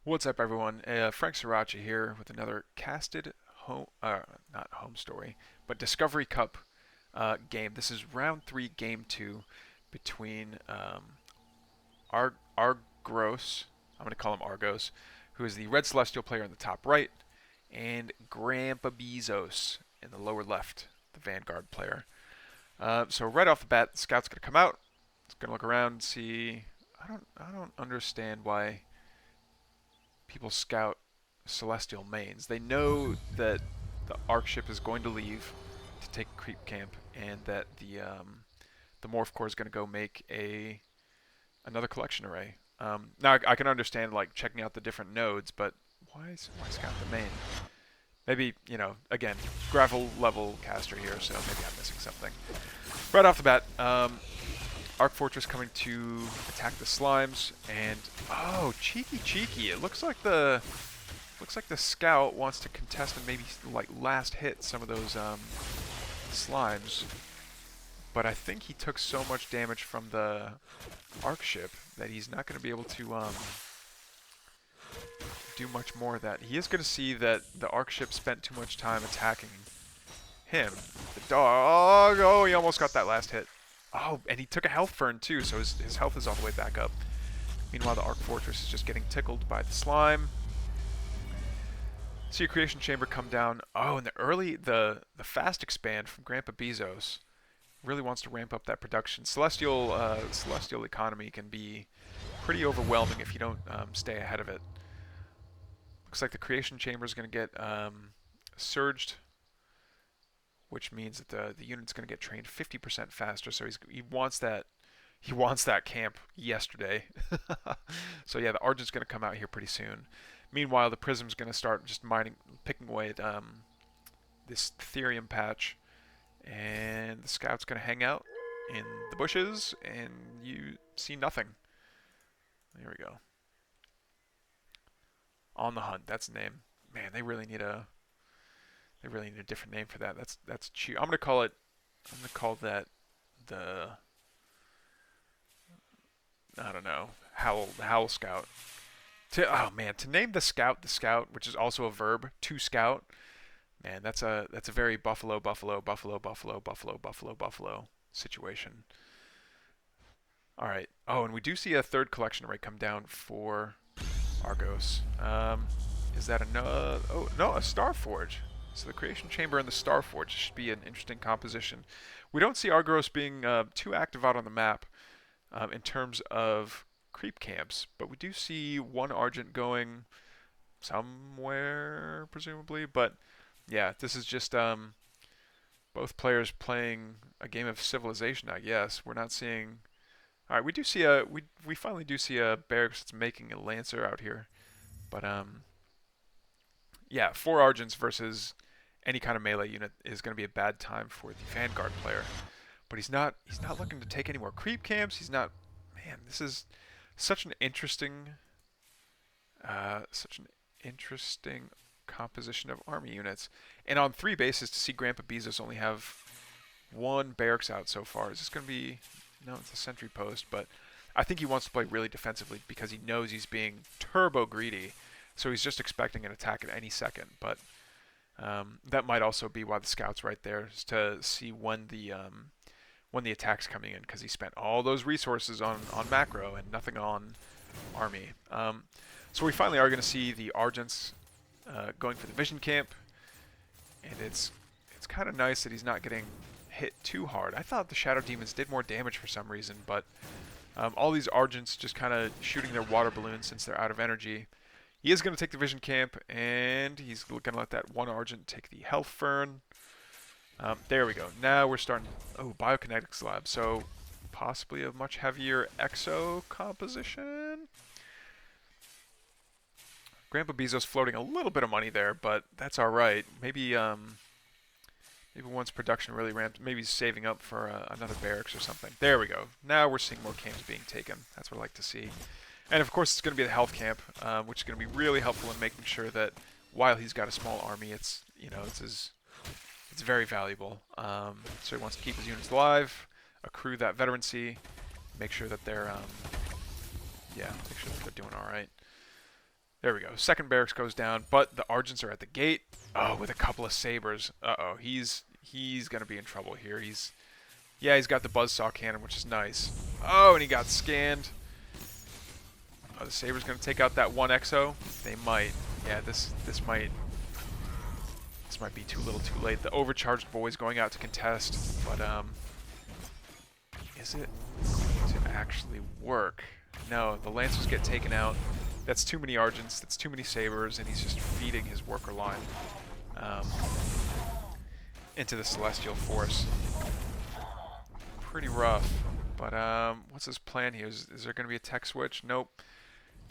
What's up, everyone? Frank Sriracha here with another casted not home story, but Discovery Cup game. This is round three, game two, between Argos. I'm going to call him Argos, who is the red celestial player in the top right, and Grandpa Bezos in the lower left, the Vanguard player. So right off the bat, the scout's going to come out. It's going to look around and see. I don't understand why people scout celestial mains. They know that the Ark ship is going to leave to take creep camp, and that the morph core is going to go make another collection array. Now I can understand like checking out the different nodes, but why scout the main? Maybe, again, gravel level caster here, so maybe I'm missing something. Right off the bat, Arc Fortress coming to attack the slimes, and oh, cheeky! It looks like the scout wants to contest and maybe like last hit some of those slimes, but I think he took so much damage from the Arc ship that he's not going to be able to do much more of that. He is going to see that the Arc ship spent too much time attacking him. The dog, oh, he almost got that last hit. Oh, and he took a health burn too, so his health is all the way back up. Meanwhile, the Arc Fortress is just getting tickled by the slime. See a creation chamber come down. Oh, and the fast expand from Grandpa Bezos really wants to ramp up that production. Celestial economy can be pretty overwhelming if you don't stay ahead of it. Looks like the creation chamber is going to get surged, which means that the unit's going to get trained 50% faster. So he wants that camp yesterday. So yeah, the Argent's going to come out here pretty soon. Meanwhile, the Prism's going to start just picking away at this Therium patch, and the Scout's going to hang out in the bushes, and you see nothing. There we go. On the hunt. That's the name. Man, they really need a different name for that. That's cheap. I'm gonna call that the, I don't know, Howl Scout. To name the Scout, which is also a verb, to scout. Man, that's a very buffalo situation. All right. Oh, and we do see a third collection array come down for Argos. Is that another? Oh no, a Starforge. So the Creation Chamber and the Starforge should be an interesting composition. We don't see Argos being too active out on the map in terms of creep camps, but we do see one Argent going somewhere, presumably. But yeah, this is just both players playing a game of civilization, I guess. We're not seeing. All right, we do see we finally do see a barracks that's making a Lancer out here, but yeah, 4 Argents versus any kind of melee unit is going to be a bad time for the Vanguard player. But he's not looking to take any more creep camps. He's not. Man, this is such an interesting composition of army units. And on 3 bases, to see Grandpa Bezos only have 1 barracks out so far. Is this going to be? No, it's a sentry post, but I think he wants to play really defensively because he knows he's being turbo greedy. So he's just expecting an attack at any second. But that might also be why the scout's right there, is to see when the attack's coming in, because he spent all those resources on macro and nothing on army. So we finally are going to see the Argents going for the Vision Camp, and it's kind of nice that he's not getting hit too hard. I thought the Shadow Demons did more damage for some reason, but all these Argents just kind of shooting their water balloons since they're out of energy. He is going to take the Vision Camp, and he's going to let that 1 Argent take the Health Fern. There we go. Now we're starting. Oh, Biokinetics Lab. So possibly a much heavier exo composition. Grandpa Bezos floating a little bit of money there, but that's all right. Maybe once production really ramped, maybe he's saving up for another barracks or something. There we go. Now we're seeing more camps being taken. That's what I like to see. And of course, it's going to be the health camp, which is going to be really helpful in making sure that while he's got a small army, it's very valuable. So he wants to keep his units alive, accrue that veterancy, make sure that they're doing all right. There we go. Second barracks goes down, but the Argents are at the gate. Oh, with a couple of sabers. Uh-oh, he's gonna be in trouble here. He's got the buzzsaw cannon, which is nice. Oh, and he got scanned. Oh, the saber's gonna take out that one exo. They might. Yeah, this might be too little, too late. The overcharged boy's going out to contest, but is it going to actually work? No, the lancers get taken out. That's too many Argents, that's too many sabers, and he's just feeding his worker line into the Celestial Force. Pretty rough, but what's his plan here? Is there going to be a tech switch? Nope.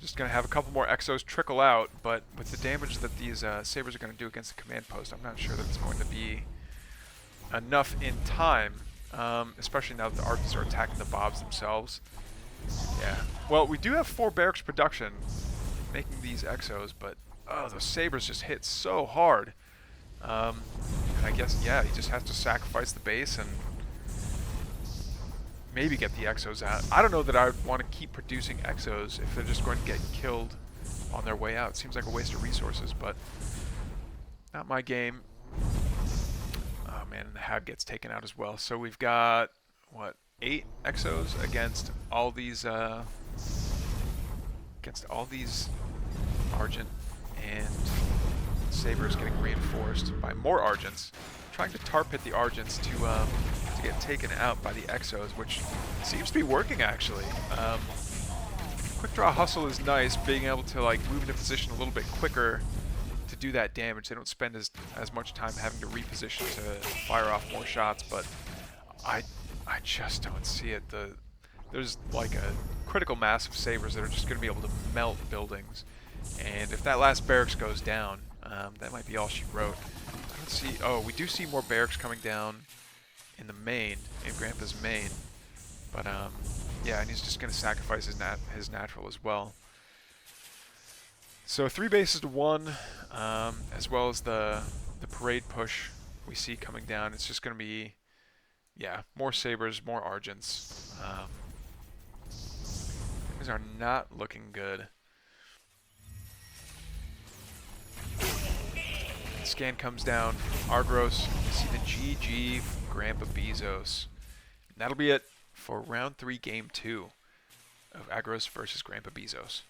Just going to have a couple more exos trickle out, but with the damage that these sabers are going to do against the command post, I'm not sure that it's going to be enough in time, especially now that the Argents are attacking the Bobs themselves. Yeah. Well, we do have 4 barracks production making these exos, but oh, those sabers just hit so hard. And I guess, yeah, he just has to sacrifice the base and maybe get the exos out. I don't know that I would want to keep producing exos if they're just going to get killed on their way out. It seems like a waste of resources, but not my game. Oh man, and the Hab gets taken out as well. So we've got, what, 8 exos against all these Argent, and sabers getting reinforced by more Argents, trying to tarp hit the Argents to get taken out by the exos, which seems to be working actually. Quick draw hustle is nice, being able to like move into position a little bit quicker to do that damage. They don't spend as much time having to reposition to fire off more shots, but I just don't see it. There's like a critical mass of sabers that are just going to be able to melt buildings, and if that last barracks goes down, that might be all she wrote. I don't see. Oh, we do see more barracks coming down in the main, in Grandpa's main, but yeah, and he's just going to sacrifice his natural as well. So 3 bases to 1, as well as the parade push we see coming down. It's just going to be, yeah, more sabers, more Argents. Things are not looking good. Scan comes down. Argos. You see the GG from Grandpa Bezos. And that'll be it for round 3, game 2 of Argos versus Grandpa Bezos.